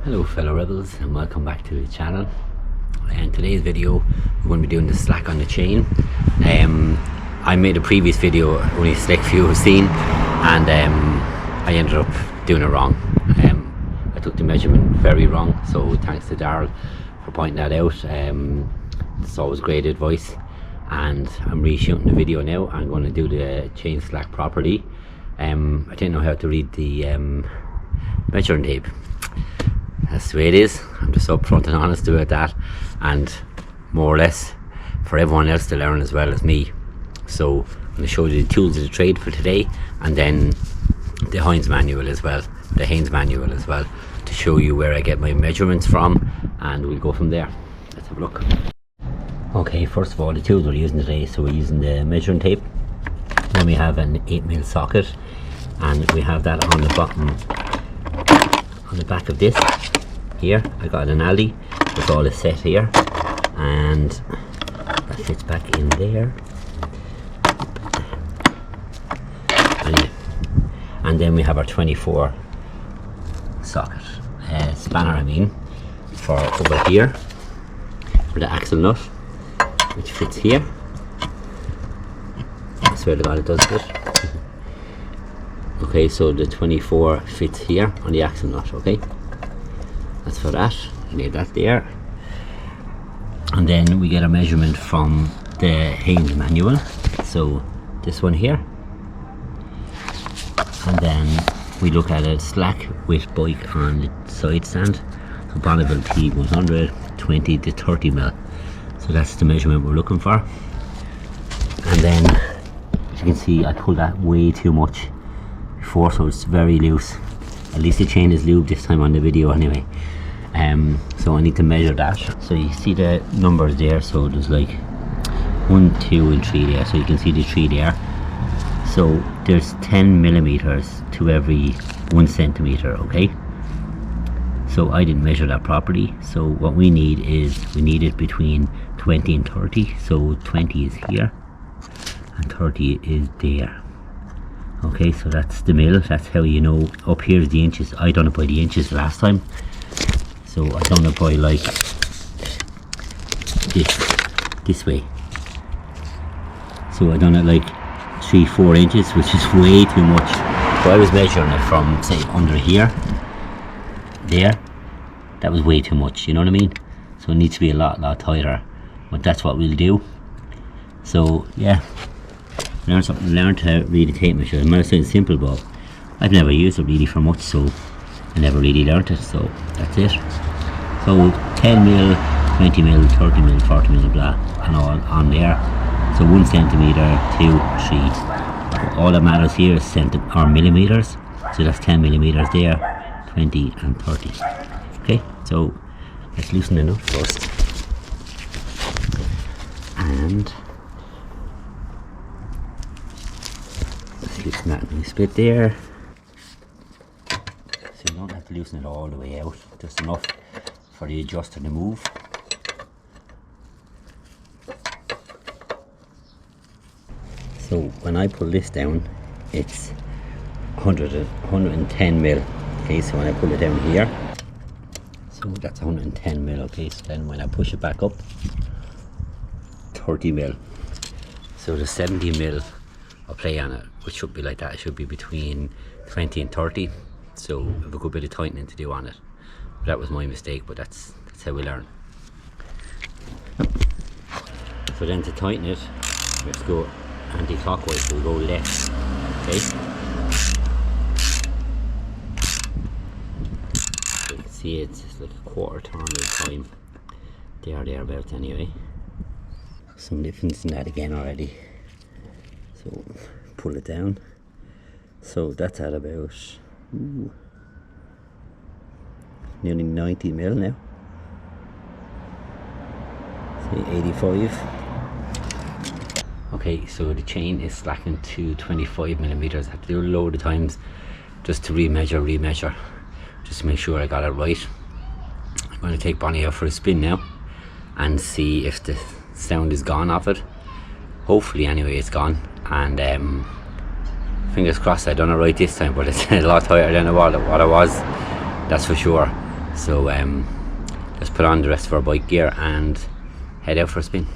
Hello fellow rebels, and welcome back to the channel. In today's video we're going to be doing the slack on the chain. I made a previous video, only a select few have seen, and I ended up doing it wrong. I took the measurement very wrong, so thanks to Daryl for pointing that out. It's always great advice, and I'm reshooting the video now. I'm going to do the chain slack properly. I didn't know how to read the measuring tape. That's the way it is. I'm just upfront and honest about that, and more or less for everyone else to learn as well as me. So I'm going to show you the tools of the trade for today, and then the Haynes manual as well, to show you where I get my measurements from, and we'll go from there. Let's have a look. Okay, first of all, the tools we're using today. So we're using the measuring tape, then we have an 8mm socket, and we have that on the bottom, on the back of this here. I got an Aldi with all the set here, and that fits back in there. And then we have our 24 socket spanner, I mean, for over here for the axle nut, which fits here. I swear to God it does fit. Okay, so the 24 fits here on the axle nut. Okay, that's for that. I need that there. And then we get a measurement from the Haynes manual, so this one here. And then we look at a slack with bike on the side stand, so Bonneville T100, 20 to 30mm. So that's the measurement we're looking for. And then, as you can see, I pulled that way too much before, so it's very loose. At least the chain is lubed this time on the video anyway. So I need to measure that. So you see the numbers there, so there's like 1, 2 and 3 there, so you can see the 3 there. So there's 10mm to every 1 centimeter. Okay, so I didn't measure that properly. So what we need is, we need it between 20 and 30. So 20 is here and 30 is there. Okay, so that's the mil. That's how you know. Up here is the inches. I done it by the inches last time, so I done it by like this way. So I done it like 3-4 inches, which is way too much. So I was measuring it from, say, under here, there. That was way too much, you know what I mean? So it needs to be a lot tighter, but that's what we'll do. So yeah, learn to read the tape measure. It might sound simple, but I've never used it really for much, so I never really learned it. So that's it. So 10mm, 20mm, 30mm, 40mm, blah, and all on there. So 1 centimeter, 2, 3. All that matters here is millimeters. So that's 10mm there, 20 and 30. Okay, so let's loosen the nut first. And let's loosen that loose bit there. So you don't have to loosen it all the way out, just enough for the adjuster to move. So when I pull this down, it's 110mm. Okay, so when I pull it down here, so that's 110mm. Okay, so then when I push it back up, 30mm. So the 70mm I'll play on it, which should be like that. It should be between 20 and 30. So we have a good bit of tightening to do on it. But that was my mistake, but that's how we learn. So then to tighten it, let's go anti-clockwise, we'll go left. Okay, so you can see it's like a quarter turn at a time. Thereabouts anyway. Some difference in that again already. So pull it down. So that's at about nearly 90mm now. Say 85. Okay, so the chain is slacking to 25mm. I have to do a load of times just to remeasure, just to make sure I got it right. I'm going to take Bonnie out for a spin now and see if the sound is gone off it. Hopefully anyway it's gone, and fingers crossed I done it right this time, but it's a lot tighter than what it was, that's for sure. So let's put on the rest of our bike gear and head out for a spin.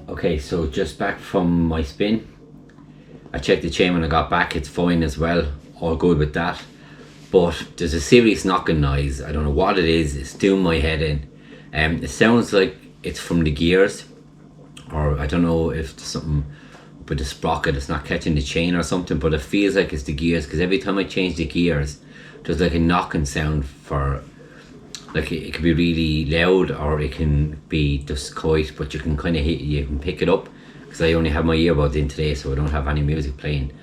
Okay, so just back from my spin. I checked the chain when I got back, it's fine as well, all good with that. But there's a serious knocking noise. I don't know what it is, it's doing my head in. It sounds like it's from the gears, or I don't know if there's something with the sprocket, it's not catching the chain or something, but it feels like it's the gears, because every time I change the gears, there's like a knocking sound for, like it can be really loud or it can be just quiet, but you can kind of you can pick it up, because I only have my earbuds in today, so I don't have any music playing.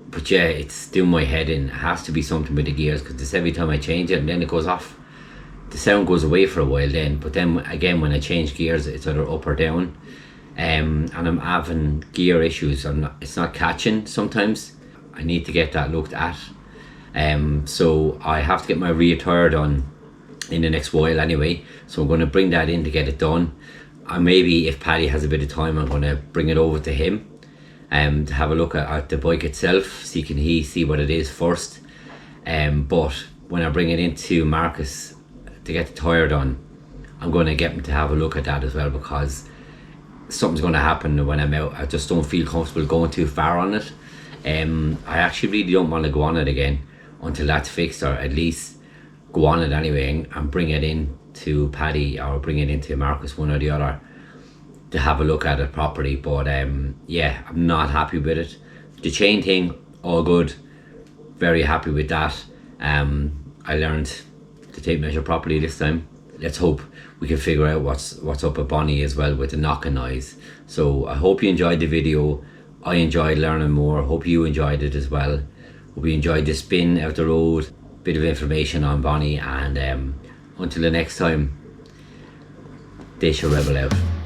But yeah, it's doing my head in. It has to be something with the gears, because this every time I change it and then it goes off, the sound goes away for a while then, but then again when I change gears it's either up or down. And I'm having gear issues. It's not catching sometimes. I need to get that looked at. So I have to get my rear tire done in the next while anyway, so I'm going to bring that in to get it done. Maybe if Paddy has a bit of time, I'm going to bring it over to him to have a look at the bike itself, so can he see what it is first. But when I bring it into Marcus to get the tire done, I'm going to get him to have a look at that as well, because something's going to happen when I'm out. I just don't feel comfortable going too far on it. I actually really don't want to go on it again until that's fixed, or at least go on it anyway and bring it in to Paddy or bring it into Marcus, one or the other. to have a look at it properly. But yeah, I'm not happy with it. The chain thing, all good, very happy with that. I learned the tape measure properly this time. Let's hope we can figure out what's up with Bonnie as well with the knocking noise. So I hope you enjoyed the video. I enjoyed learning more. Hope you enjoyed it as well. Hope you enjoyed the spin out the road, bit of information on Bonnie, and until the next time, Deise Rebel out.